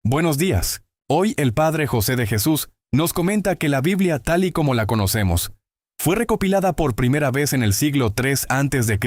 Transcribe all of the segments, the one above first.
Buenos días. Hoy el Padre José de Jesús nos comenta que la Biblia tal y como la conocemos fue recopilada por primera vez en el siglo III a.C.,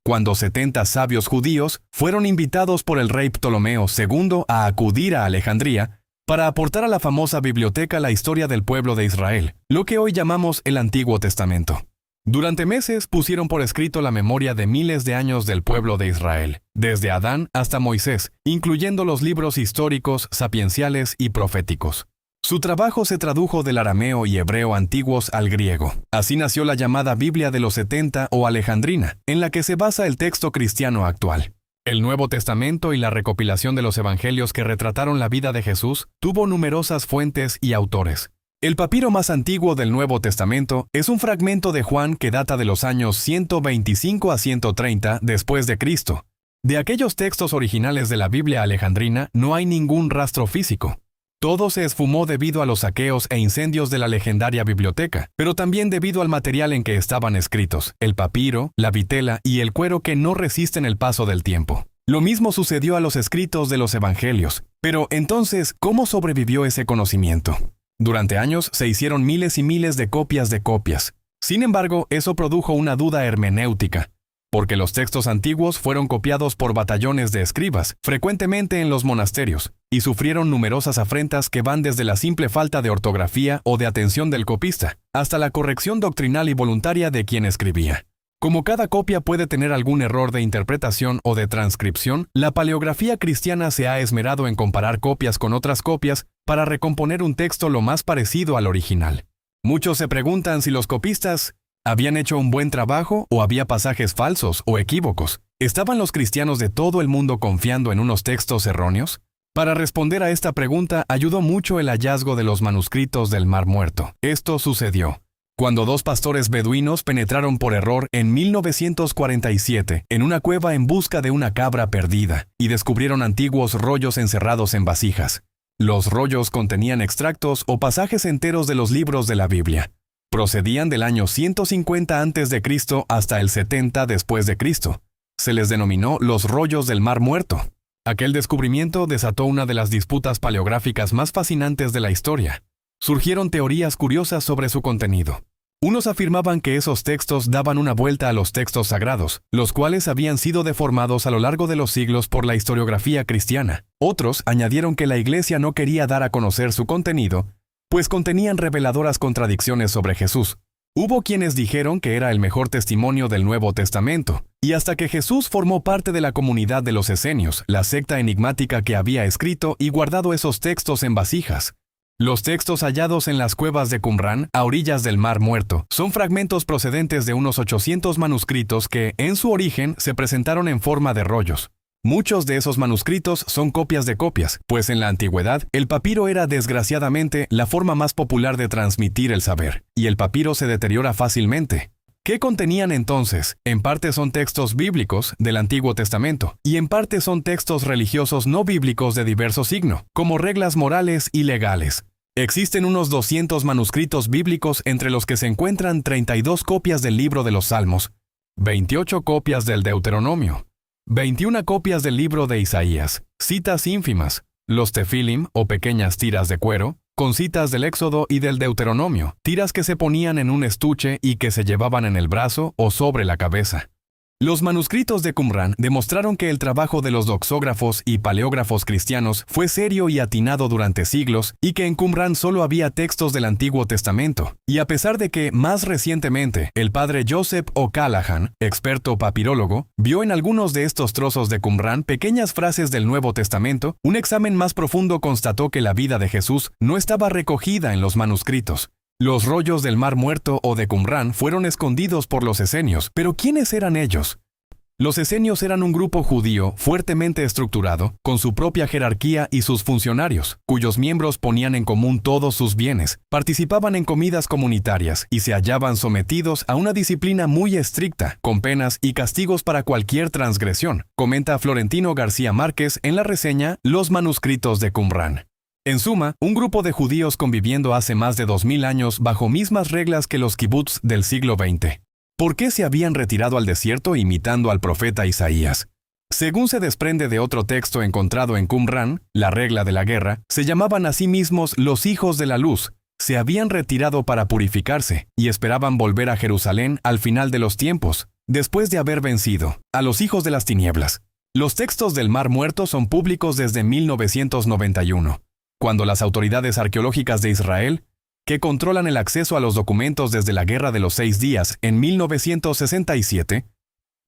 cuando 70 sabios judíos fueron invitados por el rey Ptolomeo II a acudir a Alejandría para aportar a la famosa biblioteca la historia del pueblo de Israel, lo que hoy llamamos el Antiguo Testamento. Durante meses pusieron por escrito la memoria de miles de años del pueblo de Israel, desde Adán hasta Moisés, incluyendo los libros históricos, sapienciales y proféticos. Su trabajo se tradujo del arameo y hebreo antiguos al griego. Así nació la llamada Biblia de los 70 o Alejandrina, en la que se basa el texto cristiano actual. El Nuevo Testamento y la recopilación de los evangelios que retrataron la vida de Jesús tuvo numerosas fuentes y autores. El papiro más antiguo del Nuevo Testamento es un fragmento de Juan que data de los años 125 a 130 después de Cristo. De aquellos textos originales de la Biblia alejandrina no hay ningún rastro físico. Todo se esfumó debido a los saqueos e incendios de la legendaria biblioteca, pero también debido al material en que estaban escritos, el papiro, la vitela y el cuero que no resisten el paso del tiempo. Lo mismo sucedió a los escritos de los evangelios. Pero entonces, ¿cómo sobrevivió ese conocimiento? Durante años se hicieron miles y miles de copias de copias. Sin embargo, eso produjo una duda hermenéutica, porque los textos antiguos fueron copiados por batallones de escribas, frecuentemente en los monasterios, y sufrieron numerosas afrentas que van desde la simple falta de ortografía o de atención del copista, hasta la corrección doctrinal y voluntaria de quien escribía. Como cada copia puede tener algún error de interpretación o de transcripción, la paleografía cristiana se ha esmerado en comparar copias con otras copias para recomponer un texto lo más parecido al original. Muchos se preguntan si los copistas ¿habían hecho un buen trabajo o había pasajes falsos o equívocos? ¿Estaban los cristianos de todo el mundo confiando en unos textos erróneos? Para responder a esta pregunta ayudó mucho el hallazgo de los manuscritos del Mar Muerto. Esto sucedió cuando dos pastores beduinos penetraron por error en 1947 en una cueva en busca de una cabra perdida y descubrieron antiguos rollos encerrados en vasijas. Los rollos contenían extractos o pasajes enteros de los libros de la Biblia. Procedían del año 150 a.C. hasta el 70 después de Cristo. Se les denominó los rollos del Mar Muerto. Aquel descubrimiento desató una de las disputas paleográficas más fascinantes de la historia. Surgieron teorías curiosas sobre su contenido. Unos afirmaban que esos textos daban una vuelta a los textos sagrados, los cuales habían sido deformados a lo largo de los siglos por la historiografía cristiana. Otros añadieron que la Iglesia no quería dar a conocer su contenido, pues contenían reveladoras contradicciones sobre Jesús. Hubo quienes dijeron que era el mejor testimonio del Nuevo Testamento, y hasta que Jesús formó parte de la comunidad de los esenios, la secta enigmática que había escrito y guardado esos textos en vasijas. Los textos hallados en las cuevas de Qumrán, a orillas del Mar Muerto, son fragmentos procedentes de unos 800 manuscritos que, en su origen, se presentaron en forma de rollos. Muchos de esos manuscritos son copias de copias, pues en la antigüedad, el papiro era desgraciadamente la forma más popular de transmitir el saber, y el papiro se deteriora fácilmente. ¿Qué contenían entonces? En parte son textos bíblicos del Antiguo Testamento, y en parte son textos religiosos no bíblicos de diverso signo, como reglas morales y legales. Existen unos 200 manuscritos bíblicos entre los que se encuentran 32 copias del libro de los Salmos, 28 copias del Deuteronomio, 21 copias del libro de Isaías, citas ínfimas, los tefilim o pequeñas tiras de cuero, con citas del Éxodo y del Deuteronomio, tiras que se ponían en un estuche y que se llevaban en el brazo o sobre la cabeza. Los manuscritos de Qumrán demostraron que el trabajo de los doxógrafos y paleógrafos cristianos fue serio y atinado durante siglos y que en Qumrán solo había textos del Antiguo Testamento. Y a pesar de que, más recientemente, el padre Joseph O'Callaghan, experto papirólogo, vio en algunos de estos trozos de Qumrán pequeñas frases del Nuevo Testamento, un examen más profundo constató que la vida de Jesús no estaba recogida en los manuscritos. Los rollos del Mar Muerto o de Qumrán fueron escondidos por los esenios, pero ¿quiénes eran ellos? Los esenios eran un grupo judío fuertemente estructurado, con su propia jerarquía y sus funcionarios, cuyos miembros ponían en común todos sus bienes, participaban en comidas comunitarias y se hallaban sometidos a una disciplina muy estricta, con penas y castigos para cualquier transgresión, comenta Florentino García Márquez en la reseña Los manuscritos de Qumrán. En suma, un grupo de judíos conviviendo hace más de 2000 años bajo mismas reglas que los kibutz del siglo XX. ¿Por qué se habían retirado al desierto imitando al profeta Isaías? Según se desprende de otro texto encontrado en Qumran, la regla de la guerra, se llamaban a sí mismos los hijos de la luz. Se habían retirado para purificarse y esperaban volver a Jerusalén al final de los tiempos, después de haber vencido a los hijos de las tinieblas. Los textos del Mar Muerto son públicos desde 1991, cuando las autoridades arqueológicas de Israel, que controlan el acceso a los documentos desde la Guerra de los 6 Días en 1967,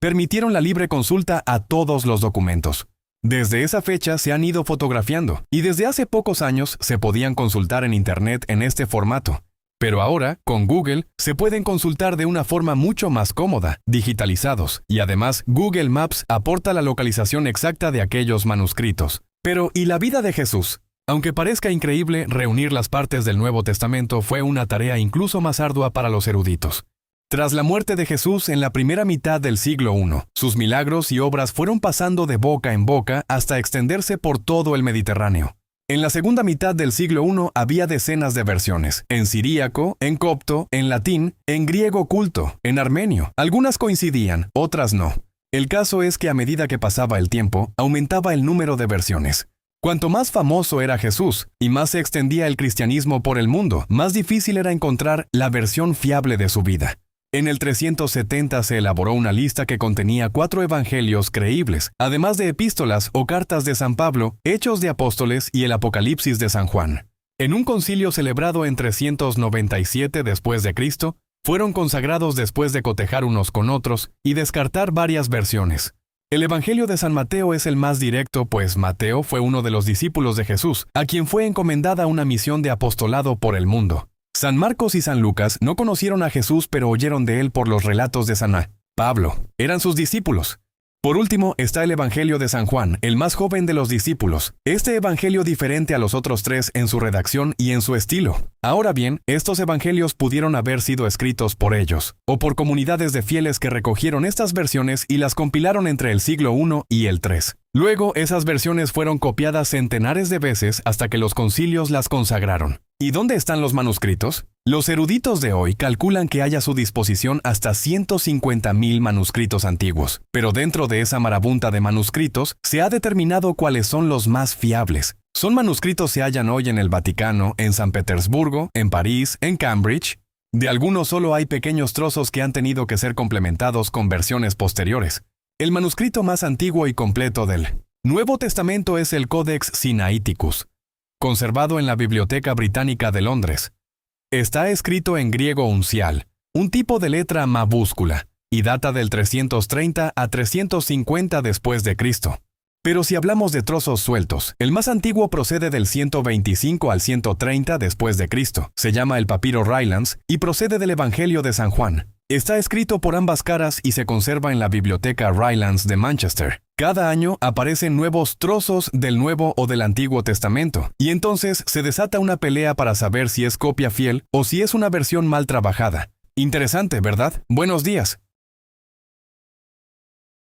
permitieron la libre consulta a todos los documentos. Desde esa fecha se han ido fotografiando y desde hace pocos años se podían consultar en Internet en este formato. Pero ahora, con Google, se pueden consultar de una forma mucho más cómoda, digitalizados, y además Google Maps aporta la localización exacta de aquellos manuscritos. Pero, ¿y la vida de Jesús? Aunque parezca increíble, reunir las partes del Nuevo Testamento fue una tarea incluso más ardua para los eruditos. Tras la muerte de Jesús en la primera mitad del siglo I, sus milagros y obras fueron pasando de boca en boca hasta extenderse por todo el Mediterráneo. En la segunda mitad del siglo I había decenas de versiones, en siríaco, en copto, en latín, en griego culto, en armenio. Algunas coincidían, otras no. El caso es que a medida que pasaba el tiempo, aumentaba el número de versiones. Cuanto más famoso era Jesús y más se extendía el cristianismo por el mundo, más difícil era encontrar la versión fiable de su vida. En el 370 se elaboró una lista que contenía 4 evangelios creíbles, además de epístolas o cartas de San Pablo, Hechos de Apóstoles y el Apocalipsis de San Juan. En un concilio celebrado en 397 después de Cristo, fueron consagrados después de cotejar unos con otros y descartar varias versiones. El Evangelio de San Mateo es el más directo, pues Mateo fue uno de los discípulos de Jesús, a quien fue encomendada una misión de apostolado por el mundo. San Marcos y San Lucas no conocieron a Jesús, pero oyeron de él por los relatos de San Pablo. Eran sus discípulos. Por último, está el Evangelio de San Juan, el más joven de los discípulos. Este evangelio diferente a los otros 3 en su redacción y en su estilo. Ahora bien, estos evangelios pudieron haber sido escritos por ellos, o por comunidades de fieles que recogieron estas versiones y las compilaron entre el siglo I y el III. Luego, esas versiones fueron copiadas centenares de veces hasta que los concilios las consagraron. ¿Y dónde están los manuscritos? Los eruditos de hoy calculan que hay a su disposición hasta 150,000 manuscritos antiguos, pero dentro de esa marabunta de manuscritos se ha determinado cuáles son los más fiables. Son manuscritos se hallan hoy en el Vaticano, en San Petersburgo, en París, en Cambridge. De algunos solo hay pequeños trozos que han tenido que ser complementados con versiones posteriores. El manuscrito más antiguo y completo del Nuevo Testamento es el Codex Sinaiticus, conservado en la Biblioteca Británica de Londres. Está escrito en griego uncial, un tipo de letra mabúscula, y data del 330 a 350 después de Cristo. Pero si hablamos de trozos sueltos, el más antiguo procede del 125 al 130 después de Cristo. Se llama el Papiro Rylands y procede del Evangelio de San Juan. Está escrito por ambas caras y se conserva en la Biblioteca Rylands de Manchester. Cada año aparecen nuevos trozos del Nuevo o del Antiguo Testamento, y entonces se desata una pelea para saber si es copia fiel o si es una versión mal trabajada. Interesante, ¿verdad? Buenos días.